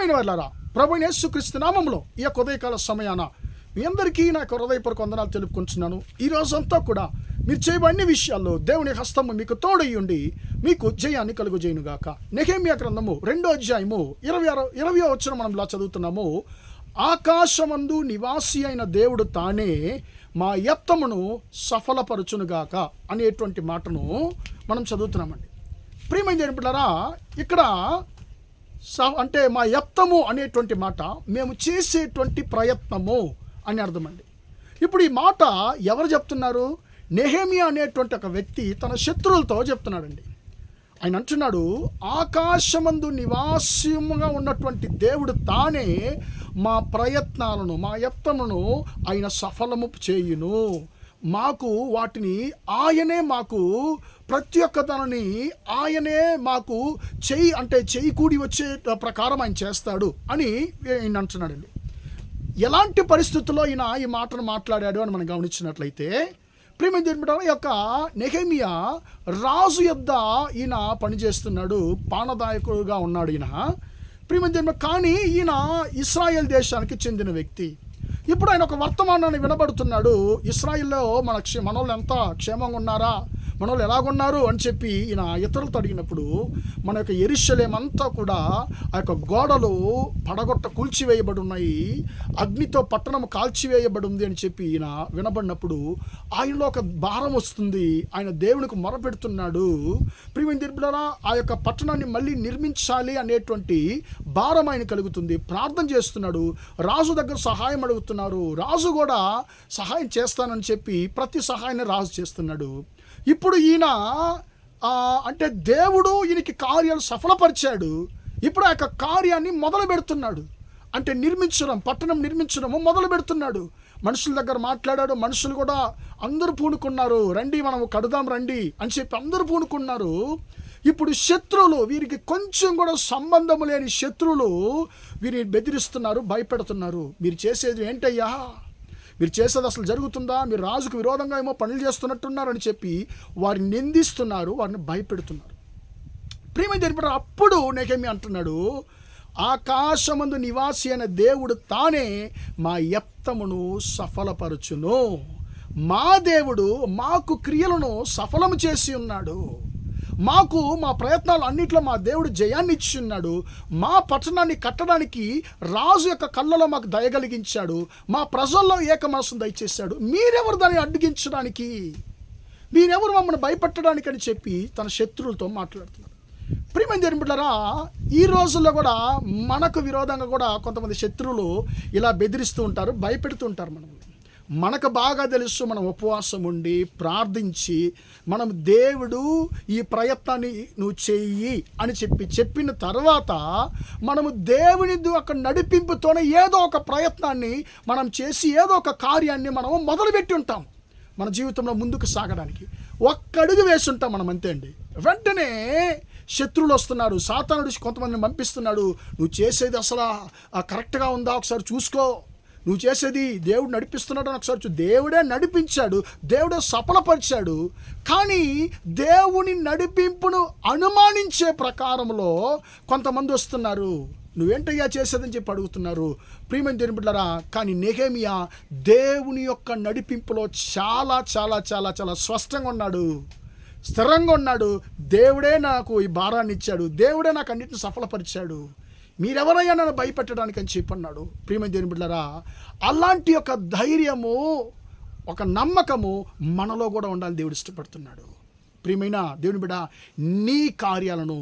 ప్రియమైన వాళ్ళారా, ప్రభువైన యేసుక్రీస్తు నామములో ఈ యొక్క ఉదయకాల సమయాన మీ అందరికీ నా యొక్క హృదయపూర్వక వందనాలు తెలుపుకుంటున్నాను. ఈ రోజంతా కూడా మీరు చేయబడిన అన్ని విషయాల్లో దేవుని హస్తము మీకు తోడయ్యుండి మీకు జయాన్ని కలుగుజేయునుగాక. నెహెమ్యా గ్రంథము 2వ అధ్యాయము 20వ వచనం మనం ఇలా చదువుతున్నాము. ఆకాశమందు నివాసి అయిన దేవుడు తానే మా యత్నమును సఫలపరచునుగాక అనేటువంటి మాటను మనం చదువుతున్నామండి. ప్రియమైన దేవుని బిడ్డలారా, ఇక్కడ అంటే మా యత్నము అనేటువంటి మాట మేము చేసేటువంటి ప్రయత్నము అని అర్థమండి. ఇప్పుడు ఈ మాట ఎవరు చెప్తున్నారు? నెహెమ్యా అనేటువంటి ఒక వ్యక్తి తన శత్రువులతో చెప్తున్నాడండి. ఆయన అంటున్నాడు, ఆకాశమందు నివాసముగా ఉన్నటువంటి దేవుడు తానే మా ప్రయత్నాలను, మా యత్నమును ఆయన సఫలము చేయును. మాకు వాటిని ఆయనే, మాకు ప్రతి ఒక్క దానిని ఆయనే మాకు చెయ్యి కూడి వచ్చే ప్రకారం ఆయన చేస్తాడు అని ఆయన అంటున్నాడండి. ఎలాంటి పరిస్థితుల్లో ఈయన ఈ మాటను మాట్లాడాడు అని మనం గమనించినట్లయితే, ప్రియమైన దేవుని బిడ్డలారా, ఈ యొక్క నెహెమ్యా రాజు యొద్ద ఈయన పనిచేస్తున్నాడు, పానదాయకుడుగా ఉన్నాడు ఈయన. ప్రియమైన దేవుని, కానీ ఈయన ఇశ్రాయేల్ దేశానికి చెందిన వ్యక్తి. ఇప్పుడు ఆయన ఒక వర్తమానాన్ని వినబడుతున్నాడు. ఇశ్రాయేల్లో మనోళ్ళు ఎంత క్షేమంగా ఉన్నారా, మనోళ్ళు ఎలాగున్నారు అని చెప్పి ఈయన ఇతరులతో అడిగినప్పుడు, మన యొక్క యెరూషలేము అంతా కూడా ఆ యొక్క గోడలు కూల్చివేయబడి ఉన్నాయి, అగ్నితో పట్టణం కాల్చివేయబడి ఉంది అని చెప్పి ఈయన వినబడినప్పుడు ఆయనలో ఒక భారం వస్తుంది. ఆయన దేవునికి మొరపెడుతున్నాడు. ప్రియమైన దేవుని బిడ్డలారా, ఆ యొక్క పట్టణాన్ని మళ్ళీ నిర్మించాలి అనేటువంటి భారం ఆయన కలుగుతుంది. ప్రార్థన చేస్తున్నాడు, రాజు దగ్గర సహాయం అడుగుతున్నారు. రాజు కూడా సహాయం చేస్తానని చెప్పి ప్రతి సహాయాన్ని రాజు చేస్తున్నాడు. ఇప్పుడు ఈయన అంటే దేవుడు ఈయనకి కార్యాలు సఫలపరిచాడు. ఇప్పుడు ఆ యొక్క కార్యాన్ని మొదలు పెడుతున్నాడు. అంటే పట్టణం నిర్మించడము మొదలు పెడుతున్నాడు. మనుషుల దగ్గర మాట్లాడాడు. మనుషులు కూడా అందరూ పూనుకున్నారు, రండి మనం కడుదాం రండి అని చెప్పి అందరూ పూనుకున్నారు. ఇప్పుడు శత్రువులు, వీరికి కొంచెం కూడా సంబంధం లేని శత్రువులు వీరిని బెదిరిస్తున్నారు, భయపెడుతున్నారు. మీరు చేసేది ఏంటయ్యా, మీరు చేసేది అసలు జరుగుతుందా, మీరు రాజుకు విరోధంగా ఏమో పనులు చేస్తున్నట్టున్నారు అని చెప్పి వారిని నిందిస్తున్నారు, వారిని భయపెడుతున్నారు. ప్రియమైన దేవుని, అప్పుడు నెహెమ్యా అంటున్నాడు, ఆకాశమందు నివాసి అయిన దేవుడు తానే మా యత్నమును సఫలపరచును. మా దేవుడు మాకు క్రియలను సఫలము చేసి ఉన్నాడు. మాకు మా ప్రయత్నాలు అన్నిట్లో మా దేవుడు జయాన్ని ఇచ్చి ఉన్నాడు. మా పట్టణాన్ని కట్టడానికి రాజు యొక్క కళ్ళలో మాకు దయగలిగించాడు. మా ప్రజల్లో ఏక మనసును దయచేశాడు. మీరెవరు దాన్ని అడ్డగించడానికి, మీరెవరు మమ్మల్ని భయపెట్టడానికి అని చెప్పి తన శత్రువులతో మాట్లాడుతున్నారు. ప్రియమైన దేవుని బిడ్డలారా, ఈ రోజుల్లో కూడా మనకు విరోధంగా కూడా కొంతమంది శత్రువులు ఇలా బెదిరిస్తూ ఉంటారు, భయపెడుతూ ఉంటారు. మనకు బాగా తెలుసు, మనం ఉపవాసం ఉండి ప్రార్థించి మనం దేవుడు ఈ ప్రయత్నాన్ని నువ్వు చెయ్యి అని చెప్పిన తర్వాత మనము దేవుని అక్కడ నడిపింపుతోనే ఏదో ఒక ప్రయత్నాన్ని మనం చేసి ఏదో ఒక కార్యాన్ని మనం మొదలుపెట్టి ఉంటాం మన జీవితంలో ముందుకు సాగడానికి. ఒక్క అడుగు వేసి ఉంటాం మనం, అంతే అండి. వెంటనే శత్రువులు వస్తున్నారు, సాతానుడు కొంతమందిని పంపిస్తున్నాడు. నువ్వు చేసేది అసలు కరెక్ట్గా ఉందా ఒకసారి చూసుకో, నువ్వు చేసేది దేవుడు నడిపిస్తున్నాడు అని ఒకసారి దేవుడే నడిపించాడు, దేవుడే సఫలపరిచాడు. కానీ దేవుని నడిపింపును అనుమానించే ప్రకారంలో కొంతమంది వస్తున్నారు. నువ్వేంటయ్యా చేసేదని చెప్పి అడుగుతున్నారు. ప్రియమైన దేవుని బిడ్డలారా, కానీ నెహెమ్యా దేవుని యొక్క నడిపింపులో చాలా చాలా చాలా చాలా స్పష్టంగా ఉన్నాడు, స్థిరంగా ఉన్నాడు. దేవుడే నాకు ఈ భారాన్ని ఇచ్చాడు, దేవుడే నాకు అన్నిటిని సఫలపరిచాడు, మీరెవరయ్యా నన్ను భయపెట్టడానికి అని చెప్పన్నాడు. ప్రియమైన దేవుని బిడ్డలారా, అలాంటి ఒక ధైర్యము, ఒక నమ్మకము మనలో కూడా ఉండాలి. దేవుడు ఇష్టపడుతున్నాడు. ప్రియమైన దేవుని బిడ్డ, నీ కార్యాలను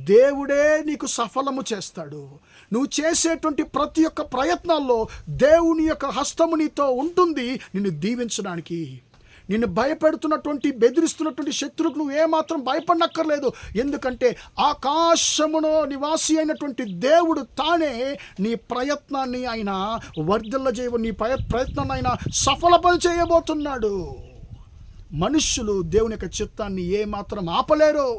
దేవుడే నీకు సఫలము చేస్తాడు. నువ్వు చేసేటువంటి ప్రతి ఒక్క ప్రయత్నాల్లో దేవుని యొక్క హస్తము నీతో ఉంటుంది, నిన్ను దీవించడానికి. నిన్ను భయపెడుతున్నటువంటి, బెదిరిస్తున్నటువంటి శత్రువులకు నువ్వు ఏమాత్రం భయపడనక్కర్లేదు. ఎందుకంటే ఆకాశములో నివాసి అయినటువంటి దేవుడు తానే నీ ప్రయత్నాన్ని ఆయన నీ ప్రయత్నాన్ని ఆయన సఫలపని చేయబోతున్నాడు. మనుష్యులు దేవుని యొక్క చిత్తాన్ని ఏమాత్రం ఆపలేరు.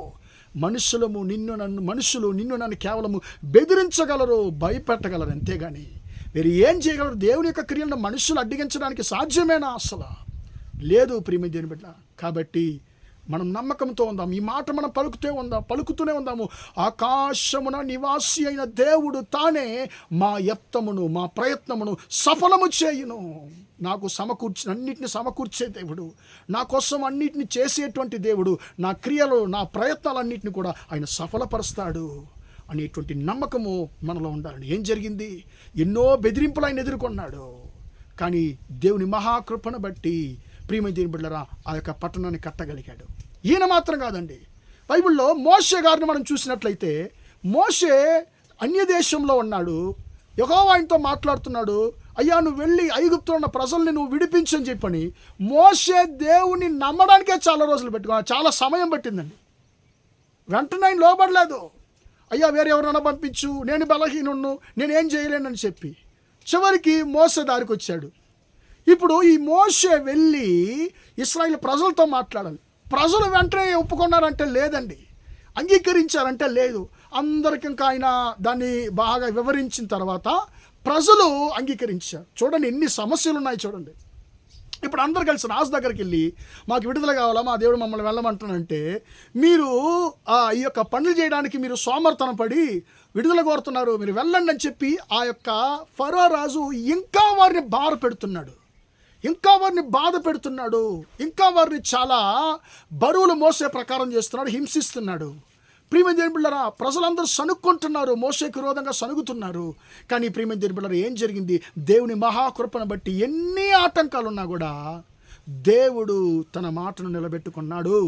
మనుషులు నిన్ను నన్ను కేవలము బెదిరించగలరు, భయపెట్టగలరు, అంతేగాని మీరు ఏం చేయగలరు? దేవుని యొక్క క్రియలను మనుషులు అడ్డగించడానికి సాధ్యమేనా? అసలు లేదు. ప్రియమైన దేవుని బిడ్డ, కాబట్టి మనం నమ్మకంతో ఉందాం. ఈ మాట మనం పలుకుతూనే ఉందాము. ఆకాశమున నివాసి అయిన దేవుడు తానే మా యత్నమును మా ప్రయత్నమును సఫలము చేయును. నాకు అన్నిటిని సమకూర్చే దేవుడు, నా కోసం అన్నిటిని చేసేటువంటి దేవుడు, నా క్రియలు నా ప్రయత్నాలన్నింటినీ కూడా ఆయన సఫలపరుస్తాడు అనేటువంటి నమ్మకము మనలో ఉండాలని. ఏం జరిగింది? ఎన్నో బెదిరింపులు ఆయన ఎదుర్కొన్నాడు. కానీ దేవుని మహాకృపను బట్టి ప్రియమైన దేవుని బిడ్డలారా ఆ యొక్క పట్టణాన్ని కట్టగలిగాడు. ఈయన మాత్రం కాదండి. బైబిల్లో మోషే గారిని మనం చూసినట్లయితే, మోషే అన్య దేశంలో ఉన్నాడు. యెహోవా ఆయనతో మాట్లాడుతున్నాడు. అయ్యా, నువ్వు వెళ్ళి ఐగుప్తులో ఉన్న ప్రజల్ని నువ్వు విడిపించని చెప్పని మోషే దేవుని నమ్మడానికే చాలా రోజులు పెట్టుకున్నాడు. చాలా సమయం పట్టిందండి. వెంటనే ఆయన లోబడలేదు. అయ్యా, వేరే ఎవరైనా పంపించు, నేను బలహీనుణ్ణు, నేనేం చేయలేనని చెప్పి చివరికి మోసే దారికి వచ్చాడు. ఇప్పుడు ఈ మోషే వెళ్ళి ఇశ్రాయేలు ప్రజలతో మాట్లాడాలి. ప్రజలు వెంటనే ఒప్పుకున్నారంటే లేదండి, అంగీకరించారంటే లేదు. అందరికి ఇంకా ఆయన దాన్ని బాగా వివరించిన తర్వాత ప్రజలు అంగీకరించారు. చూడండి ఎన్ని సమస్యలు ఉన్నాయి చూడండి. ఇప్పుడు అందరు కలిసి రాజు దగ్గరికి వెళ్ళి మాకు విడుదల కావాలా, మా దేవుడు మమ్మల్ని వెళ్ళమంటానంటే, మీరు ఈ యొక్క పనులు చేయడానికి మీరు సోమర్థనం పడి విడుదల కోరుతున్నారు, మీరు వెళ్ళండి అని చెప్పి ఆ యొక్క ఫరో రాజు ఇంకా వారిని బాధ పెడుతున్నాడు, ఇంకా వారిని చాలా బరువులు మోసే ప్రకారం చేస్తున్నాడు, హింసిస్తున్నాడు. ప్రియమైన దేవుని బిడ్డలారా, ప్రజలందరూ సనుక్కుంటున్నారు, మోషేకి విరోధంగా సనుగుతున్నారు. కానీ ప్రియమైన దేవుని బిడ్డలారా, ఏం జరిగింది? దేవుని మహాకృపను బట్టి ఎన్ని ఆటంకాలు ఉన్నా కూడా దేవుడు తన మాటను నిలబెట్టుకున్నాడు.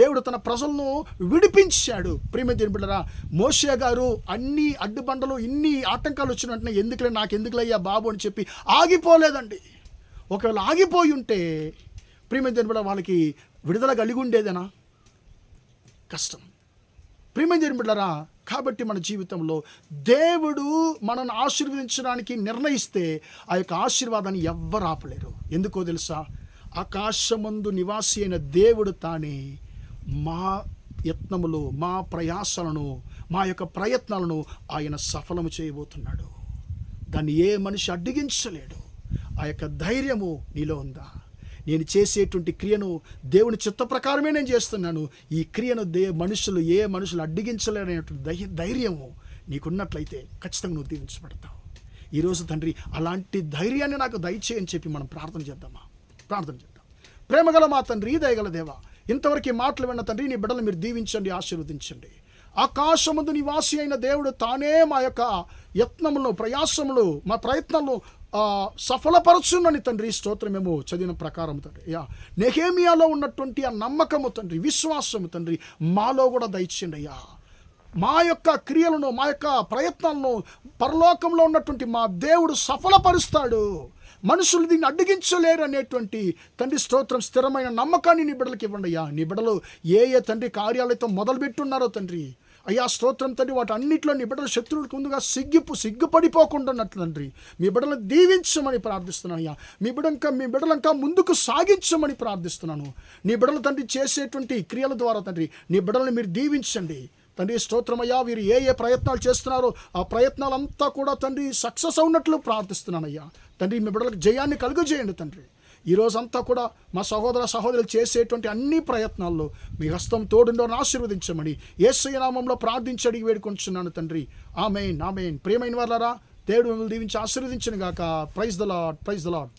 దేవుడు తన ప్రజలను విడిపించాడు. ప్రియమైన దేవుని బిడ్డలారా, మోషే గారు అన్ని అడ్డుబండలు ఇన్ని ఆటంకాలు వచ్చిన వెంటనే నాకెందుకులయ్యా బాబు అని చెప్పి ఆగిపోలేదండి. ఒకవేళ ఆగిపోయి ఉంటే ప్రియమైన దేవుని బిడ్డలారా, వాళ్ళకి విడుదల కలిగి ఉండేదేనా? కష్టం. ప్రియమైన దేవుని బిడ్డలారా, కాబట్టి మన జీవితంలో దేవుడు మనల్ని ఆశీర్వదించడానికి నిర్ణయిస్తే ఆ యొక్క ఆశీర్వాదాన్ని ఎవ్వరు ఆపలేరు. ఎందుకో తెలుసా? ఆకాశమందు నివాసి అయిన దేవుడు తానే మా యత్నములు, మా ప్రయాసాలను, మా యొక్క ప్రయత్నాలను ఆయన సఫలము చేయబోతున్నాడు. దాన్ని ఏ మనిషి అడ్డగించలేడు. ఆ యొక్క ధైర్యము నీలో ఉందా? నేను చేసేటువంటి క్రియను దేవుని చిత్త ప్రకారమే నేను చేస్తున్నాను, ఈ క్రియను ఏ మనుషులు అడ్డగించలేనటువంటి ధైర్యము నీకున్నట్లయితే ఖచ్చితంగా నువ్వు దీవించబడతావు. ఈరోజు తండ్రి అలాంటి ధైర్యాన్ని నాకు దయచేయని చెప్పి మనం ప్రార్థన చేద్దాం. ప్రేమగల మా తండ్రి, దయగల దేవా, ఇంతవరకు ఈ మాటలు విన్న తండ్రి, నీ బిడ్డలు మీరు దీవించండి, ఆశీర్వదించండి. ఆకాశమందు నివాసి అయిన దేవుడు తానే మా యొక్క యత్నములు, ప్రయాసములు, మా ప్రయత్నాలు సఫలపరచునని తండ్రి స్తోత్రమేమో చదివిన ప్రకారం తండ్రి. నెహెమియాలో ఉన్నటువంటి ఆ నమ్మకము తండ్రి, విశ్వాసము తండ్రి మాలో కూడా దయచేయండి అయ్యా. మా యొక్క క్రియలను, మా యొక్క ప్రయత్నాలను పరలోకంలో ఉన్నటువంటి మా దేవుడు సఫలపరుస్తాడు, మనుషులు దీన్ని అడ్డగించలేరు అనేటువంటి తండ్రి స్తోత్రం, స్థిరమైన నమ్మకాన్ని నీ బిడ్డలకు ఇవ్వండి అయ్యా. నీ బిడ్డలు ఏ తండ్రి కార్యాలతో మొదలుపెట్టున్నారో తండ్రి అయ్యా స్తోత్రం తండ్రి, వాటి అన్నింటిలో నీ బిడ్డల శత్రువులకు ముందుగా సిగ్గుపడిపోకుండా తండ్రి మీ బిడ్డలను దీవించమని ప్రార్థిస్తున్నాను అయ్యా. మీ బిడ్డలంకా ముందుకు సాగించమని ప్రార్థిస్తున్నాను. నీ బిడ్డలు తండ్రి చేసేటువంటి క్రియల ద్వారా తండ్రి నీ బిడ్డలను మీరు దీవించండి తండ్రి. స్తోత్రమయ్యా, వీరు ఏ ప్రయత్నాలు చేస్తున్నారో ఆ ప్రయత్నాలంతా కూడా తండ్రి సక్సెస్ అవునట్లు ప్రార్థిస్తున్నానయ్యా. తండ్రి మీ బిడ్డలకు జయాన్ని కలుగజేయండి తండ్రి. ఈరోజంతా కూడా మా సహోదరులు చేసేటువంటి అన్ని ప్రయత్నాల్లో మీ హస్తం తోడుండోని ఆశీర్వదించమని యేసయ్య నామములో ప్రార్థించి అడిగి వేడుకొంచున్నాను తండ్రి. ఆమేన్. ప్రియమైన వారలారా, దేవుడు మిమ్మల్ని దీవించి ఆశీర్వదించును గాక. Praise the lord.